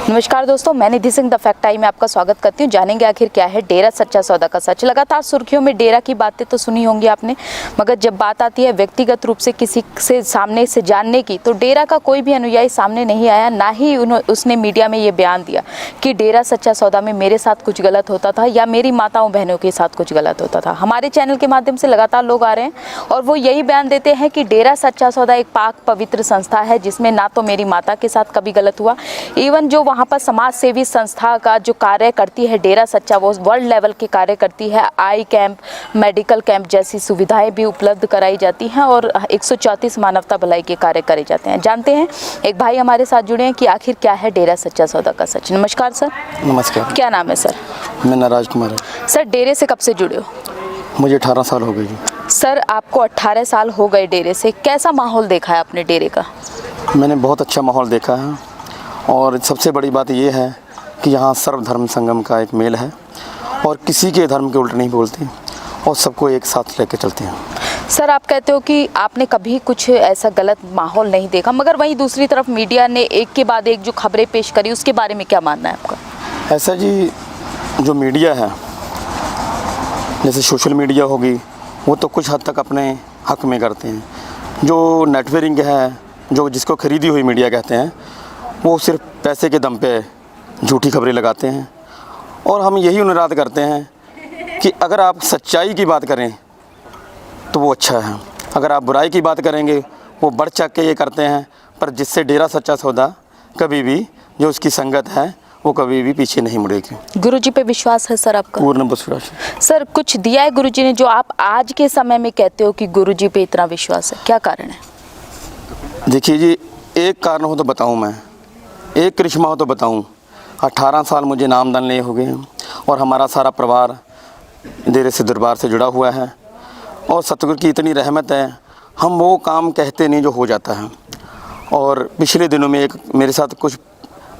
नमस्कार दोस्तों, मैं निधि सिंह द फैक्ट टाइम में आपका स्वागत करती हूँ। जानेंगे आखिर क्या है डेरा सच्चा सौदा का सच। लगातार सुर्खियों में डेरा की बातें तो सुनी होंगी आपने, मगर जब बात आती है व्यक्तिगत रूप से किसी से सामने से जानने की, तो डेरा का कोई भी अनुयायी सामने नहीं आया। ना ही उसने मीडिया में ये बयान दिया कि डेरा सच्चा सौदा में मेरे साथ कुछ गलत होता था या मेरी माताओं बहनों के साथ कुछ गलत होता था। हमारे चैनल के माध्यम से लगातार लोग आ रहे हैं और वो यही बयान देते हैं कि डेरा सच्चा सौदा एक पाक पवित्र संस्था है, जिसमें ना तो मेरी माता के साथ कभी गलत हुआ। इवन जो वहाँ पर समाज सेवी संस्था का जो कार्य करती है डेरा सच्चा, वो वर्ल्ड लेवल के कार्य करती है। आई कैंप, मेडिकल कैंप जैसी सुविधाएं भी उपलब्ध कराई जाती हैं और 134 मानवता भलाई के कार्य करे जाते हैं। जानते हैं, एक भाई हमारे साथ जुड़े हैं कि आखिर क्या है डेरा सच्चा सौदा का सच। नमस्कार सर। नमस्कार। क्या नाम है सर? मैं नाराज कुमार है। सर, डेरे से कब से जुड़े हो? मुझे 18 साल हो गए जी। सर, आपको 18 साल हो गए डेरे से। कैसा माहौल देखा है आपने डेरे का? मैंने बहुत अच्छा माहौल देखा है और सबसे बड़ी बात ये है कि यहाँ सर्वधर्म संगम का एक मेल है और किसी के धर्म के उल्ट नहीं बोलते और सबको एक साथ लेकर चलते हैं। सर, आप कहते हो कि आपने कभी कुछ ऐसा गलत माहौल नहीं देखा, मगर वहीं दूसरी तरफ मीडिया ने एक के बाद एक जो खबरें पेश करी, उसके बारे में क्या मानना है आपका? ऐसा जी, जो मीडिया है, जैसे सोशल मीडिया होगी, वो तो कुछ हद तक अपने हक में करते हैं। जो नेटवर्किंग है, जो जिसको खरीदी हुई मीडिया कहते हैं, वो सिर्फ पैसे के दम पे झूठी खबरें लगाते हैं। और हम यही अनुरोध करते हैं कि अगर आप सच्चाई की बात करें तो वो अच्छा है, अगर आप बुराई की बात करेंगे वो बढ़ चढ़ के ये करते हैं। पर जिससे डेरा सच्चा सौदा कभी भी, जो उसकी संगत है, वो कभी भी पीछे नहीं मुड़ेगी। गुरुजी पे विश्वास है सर आपका? पूर्ण विश्वास है। सर, कुछ दिया है गुरुजी ने जो आप आज के समय में कहते हो कि गुरुजी पे इतना विश्वास है? क्या कारण है? देखिए जी, एक कारण हो तो बताऊं मैं, एक करिश्मा हो तो बताऊं। 18 साल मुझे नामदान लिए हो गए हैं और हमारा सारा परिवार डेरे से दरबार से जुड़ा हुआ है और सतगुरु की इतनी रहमत है, हम वो काम कहते नहीं जो हो जाता है। और पिछले दिनों में एक मेरे साथ कुछ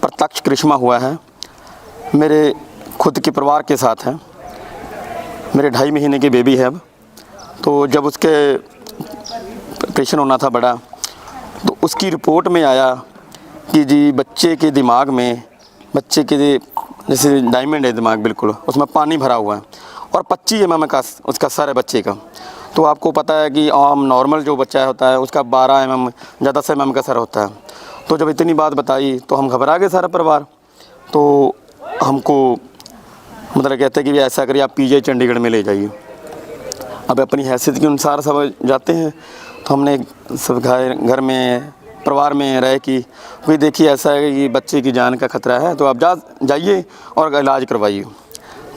प्रत्यक्ष करिश्मा हुआ है। मेरे खुद के परिवार के साथ है। मेरे 2.5 महीने की बेबी है अब। तो जब उसके ऑपरेशन होना था बड़ा, तो उसकी रिपोर्ट में आया कि जी बच्चे के दिमाग में, बच्चे के जैसे डायमंड है दिमाग, बिल्कुल उसमें पानी भरा हुआ है और 25 mm का उसका सर है बच्चे का। तो आपको पता है कि आम नॉर्मल जो बच्चा होता है उसका 12 mm या 10 mm का सर होता है। तो जब इतनी बात बताई तो हम घबरा गए सारा परिवार। तो हमको मतलब कहते हैं कि ऐसा करिए, आप पीजीआई चंडीगढ़ में ले जाइए। अब अपनी हैसियत के अनुसार सब जाते हैं। तो हमने सब घर में परिवार में रहे कि कोई देखिए ऐसा है कि बच्चे की जान का खतरा है, तो आप जाइए और इलाज करवाइए।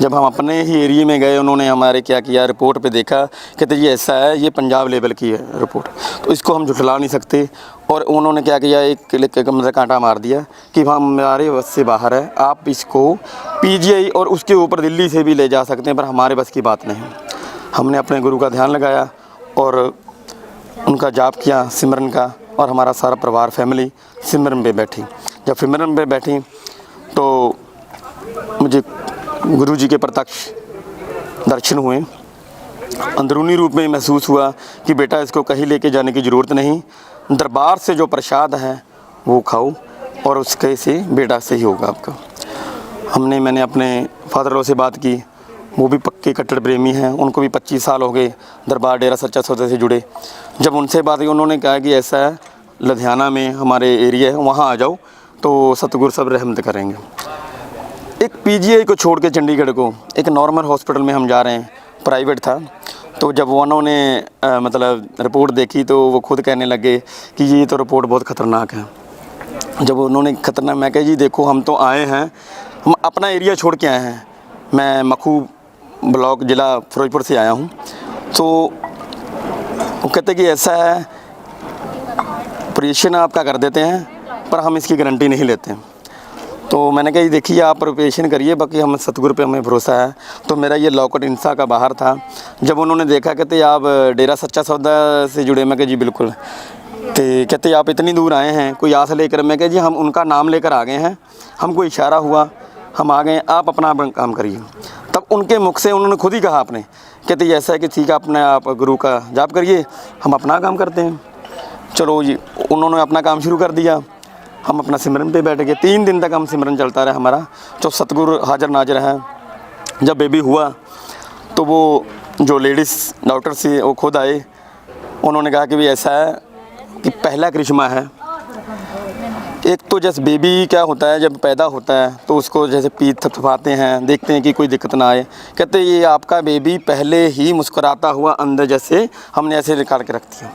जब हम अपने ही एरिया में गए, उन्होंने हमारे क्या किया, रिपोर्ट पे देखा, कहते ये ऐसा है, ये पंजाब लेवल की है रिपोर्ट, तो इसको हम झुठला नहीं सकते। और उन्होंने क्या किया, एक मतलब कांटा मार दिया कि हमारे बस से बाहर है, आप इसको पीजीआई और उसके ऊपर दिल्ली से भी ले जा सकते हैं, पर हमारे बस की बात नहीं। हमने अपने गुरु का ध्यान लगाया और उनका जाप किया सिमरन का, और हमारा सारा परिवार फैमिली सिमरन पे बैठी। जब सिमरन पे बैठी तो मुझे गुरुजी के प्रत्यक्ष दर्शन हुए। अंदरूनी रूप में महसूस हुआ कि बेटा इसको कहीं लेके जाने की ज़रूरत नहीं, दरबार से जो प्रसाद है वो खाओ और उसके से बेटा सही होगा आपका। मैंने अपने फादर लॉ से बात की, वो भी पक्के कट्टर प्रेमी हैं, उनको भी 25 साल हो गए दरबार डेरा सच्चा सौदा से जुड़े। जब उनसे बात की, उन्होंने कहा कि ऐसा है, लुधियाना में हमारे एरिया है, वहाँ आ जाओ तो सतगुरु सब रहमत करेंगे। एक पीजीआई को छोड़ के चंडीगढ़ को एक नॉर्मल हॉस्पिटल में हम जा रहे हैं, प्राइवेट था। तो जब उन्होंने मतलब रिपोर्ट देखी तो वो खुद कहने लगे कि ये तो रिपोर्ट बहुत ख़तरनाक है। जब उन्होंने खतरनाक, मैं कहा जी देखो हम तो आए हैं, हम अपना एरिया छोड़ के आए हैं। मैं मखू ब्लॉक ज़िला फिरोजपुर से आया हूँ। तो वो कहते कि ऐसा है, ऑपरेशन आपका कर देते हैं पर हम इसकी गारंटी नहीं लेते। तो मैंने कहा देखिए आप ऑपरेशन करिए, बाकी हम सतगुरु पे हमें भरोसा है। तो मेरा ये लॉकेट इंसा का बाहर था। जब उन्होंने देखा, कहते आप डेरा सच्चा सौदा से जुड़े? मैं कहा जी बिल्कुल। तो कहते आप इतनी दूर आए हैं कोई आस लेकर? मैं कहा जी हम उनका नाम लेकर आ गए हैं, हमको इशारा हुआ, हम आ गए, आप अपना काम करिए। तब उनके मुख से उन्होंने खुद ही कहा आपने, कहते ऐसा है कि ठीक है, अपने आप गुरु का जाप करिए, हम अपना काम करते हैं। चलो जी, उन्होंने अपना काम शुरू कर दिया, हम अपना सिमरन पे बैठ गए। 3 दिन तक हम सिमरन चलता रहा हमारा, जो सतगुरु हाजिर नाजिर हैं। जब बेबी हुआ तो वो जो लेडीज़ डॉक्टर थी वो खुद आए, उन्होंने कहा कि भाई ऐसा है कि पहला करिश्मा है। एक तो जैसे बेबी क्या होता है, जब पैदा होता है तो उसको जैसे पीठ थपथपाते हैं, देखते हैं कि कोई दिक्कत ना आए, कहते ये आपका बेबी पहले ही मुस्कुराता हुआ अंदर जैसे हमने ऐसे निकाल के रख दिया,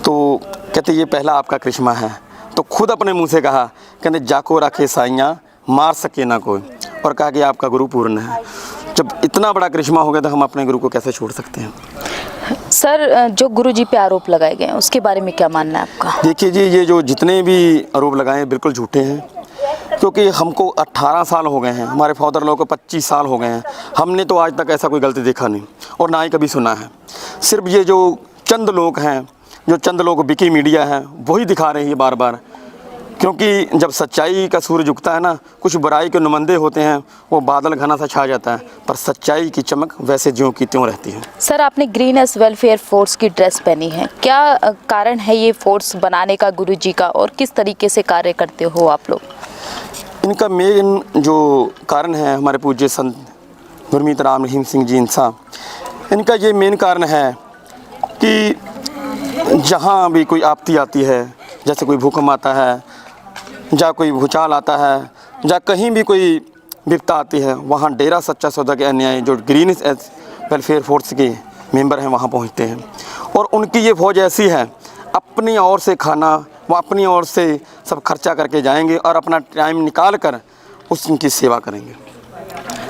तो कहते ये पहला आपका करिश्मा है। तो खुद अपने मुंह से कहा, कहते जाको रखे साइयाँ मार सके ना कोई, और कहा कि आपका गुरु पूर्ण है। जब इतना बड़ा करिश्मा हो गया तो हम अपने गुरु को कैसे छोड़ सकते हैं। सर, जो गुरुजी पे आरोप लगाए गए हैं उसके बारे में क्या मानना है आपका? देखिए जी, ये जो जितने भी आरोप लगाए हैं बिल्कुल झूठे हैं, क्योंकि हमको 18 साल हो गए हैं, हमारे फादर लोगों को 25 साल हो गए हैं, हमने तो आज तक ऐसा कोई गलती देखा नहीं और ना ही कभी सुना है। सिर्फ ये जो चंद लोग हैं, जो चंद लोग बिकी मीडिया है, वही दिखा रही है बार बार, क्योंकि जब सच्चाई का सूरज उगता है ना, कुछ बुराई के नुमाइंदे होते हैं, वो बादल घना सा छा जाता है, पर सच्चाई की चमक वैसे ज्यों की त्यों रहती है। सर, आपने ग्रीनस वेलफेयर फोर्स की ड्रेस पहनी है, क्या कारण है ये फोर्स बनाने का गुरुजी का, और किस तरीके से कार्य करते हो आप लोग? इनका मेन जो कारण है हमारे पूज्य संत गुरमीत राम रहीम सिंह जी इंसा, इनका ये मेन कारण है कि जहाँ भी कोई आपत्ति आती है, जैसे कोई भूकंप आता है, या कोई भूचाल आता है, या कहीं भी कोई विपदा आती है, वहाँ डेरा सच्चा सौदा के अन्यायी जो ग्रीनस वेलफेयर फोर्स के मेंबर हैं वहाँ पहुँचते हैं। और उनकी ये फौज ऐसी है, अपनी ओर से खाना वो अपनी ओर से सब खर्चा करके जाएंगे और अपना टाइम निकाल कर उनकी सेवा करेंगे।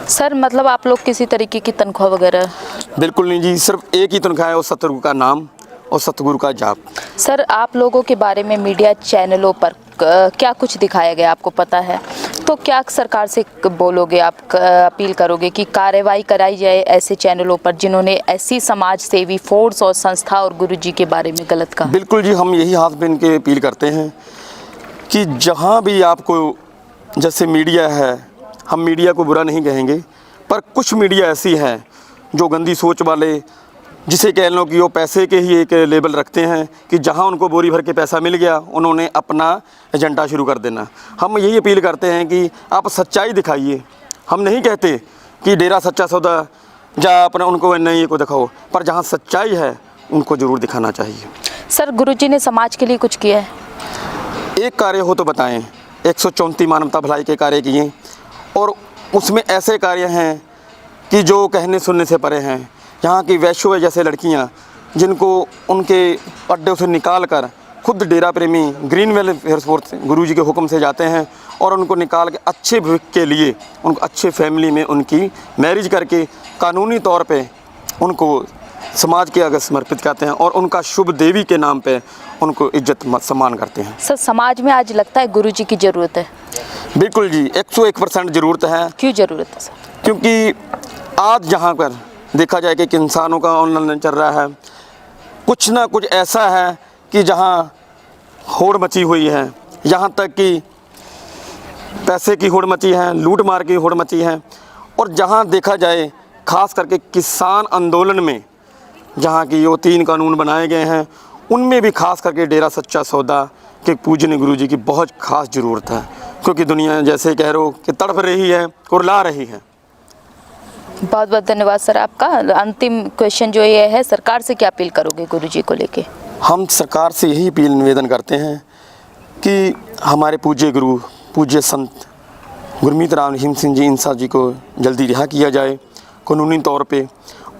सर, मतलब आप लोग किसी तरीके की तनख्वाह वगैरह? बिल्कुल नहीं जी, सिर्फ एक ही तनख्वाह है, वो सतगुरु का नाम और सतगुरु का जाप। सर, आप लोगों के बारे में मीडिया चैनलों पर क्या कुछ दिखाया गया आपको पता है, तो क्या सरकार से बोलोगे आप, अपील करोगे कि कार्रवाई कराई जाए ऐसे चैनलों पर जिन्होंने ऐसी समाज सेवी फोर्स और संस्था और गुरुजी के बारे में गलत कहा? बिल्कुल जी, हम यही हाथ में इनके अपील करते हैं कि जहाँ भी आपको, जैसे मीडिया है, हम मीडिया को बुरा नहीं कहेंगे, पर कुछ मीडिया ऐसी है जो गंदी सोच वाले, जिसे कह लो कि वो पैसे के ही एक लेबल रखते हैं कि जहां उनको बोरी भर के पैसा मिल गया उन्होंने अपना एजेंडा शुरू कर देना। हम यही अपील करते हैं कि आप सच्चाई दिखाइए। हम नहीं कहते कि डेरा सच्चा सौदा जा अपना उनको नहीं को दिखाओ, पर जहां सच्चाई है उनको ज़रूर दिखाना चाहिए। सर, गुरुजी ने समाज के लिए कुछ किया है? एक कार्य हो तो बताएं। 134 मानवता भलाई के कार्य किए, और उसमें ऐसे कार्य हैं कि जो कहने सुनने से परे हैं। यहाँ की वैश्य जैसे लड़कियाँ, जिनको उनके अड्डे से निकाल कर खुद डेरा प्रेमी ग्रीन वेलफेयर फोर्स गुरुजी के हुक्म से जाते हैं और उनको निकाल के अच्छे भविष्य के लिए, उनको अच्छे फैमिली में उनकी मैरिज करके कानूनी तौर पे उनको समाज के आगे समर्पित करते हैं और उनका शुभ देवी के नाम पे उनको इज्जत सम्मान करते हैं। सर, समाज में आज लगता है गुरुजी की ज़रूरत है? बिल्कुल जी, 101% ज़रूरत है। क्यों ज़रूरत है सर? क्योंकि आज जहाँ पर देखा जाए कि इंसानों का ऑनलाइन चल रहा है, कुछ ना कुछ ऐसा है कि जहाँ होड़ मची हुई है, यहाँ तक कि पैसे की होड़ मची है, लूट मार की होड़ मची है। और जहाँ देखा जाए खास करके किसान आंदोलन में जहाँ की वो 3 कानून बनाए गए हैं, उनमें भी खास करके डेरा सच्चा सौदा के पूजनीय गुरुजी की बहुत खास ज़रूरत है, क्योंकि दुनिया जैसे कह रहे हो कि तड़प रही है, कुरला रही है। बहुत बहुत धन्यवाद सर आपका। अंतिम क्वेश्चन जो ये है, सरकार से क्या अपील करोगे गुरुजी को लेके? हम सरकार से यही अपील निवेदन करते हैं कि हमारे पूज्य गुरु पूज्य संत गुरमीत राम रहीम सिंह जी इंसा जी को जल्दी रिहा किया जाए कानूनी तौर पे,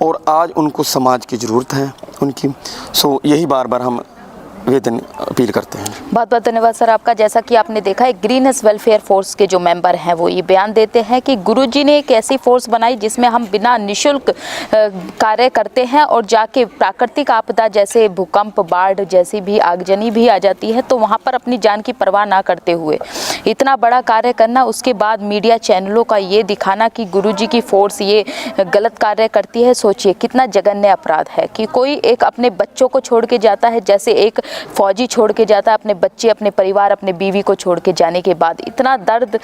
और आज उनको समाज की ज़रूरत है उनकी। सो यही बार बार हम वेतन अपील करते हैं। बहुत बहुत धन्यवाद सर आपका। जैसा कि आपने देखा है, ग्रीनस वेलफेयर फोर्स के जो मेंबर हैं वो ये बयान देते हैं कि गुरुजी ने एक ऐसी फोर्स बनाई जिसमें हम बिना निशुल्क कार्य करते हैं, और जाके प्राकृतिक आपदा जैसे भूकंप, बाढ़ जैसी भी आगजनी भी आ जाती है तो वहाँ पर अपनी जान की परवाह ना करते हुए इतना बड़ा कार्य करना, उसके बाद मीडिया चैनलों का ये दिखाना कि गुरुजी की फोर्स ये गलत कार्य करती है। सोचिए कितना जघन्य अपराध है कि कोई एक अपने बच्चों को छोड़ के जाता है, जैसे एक फौजी छोड़ के जाता है अपने बच्चे, अपने परिवार, अपने बीवी को छोड़ के जाने के बाद, इतना दर्द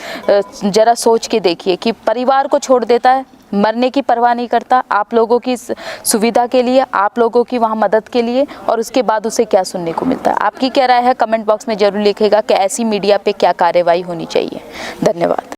जरा सोच के देखिए कि परिवार को छोड़ देता है, मरने की परवाह नहीं करता, आप लोगों की सुविधा के लिए, आप लोगों की वहाँ मदद के लिए, और उसके बाद उसे क्या सुनने को मिलता है। आपकी क्या राय है कमेंट बॉक्स में ज़रूर लिखिएगा कि ऐसी मीडिया पे क्या कार्रवाई होनी चाहिए। धन्यवाद।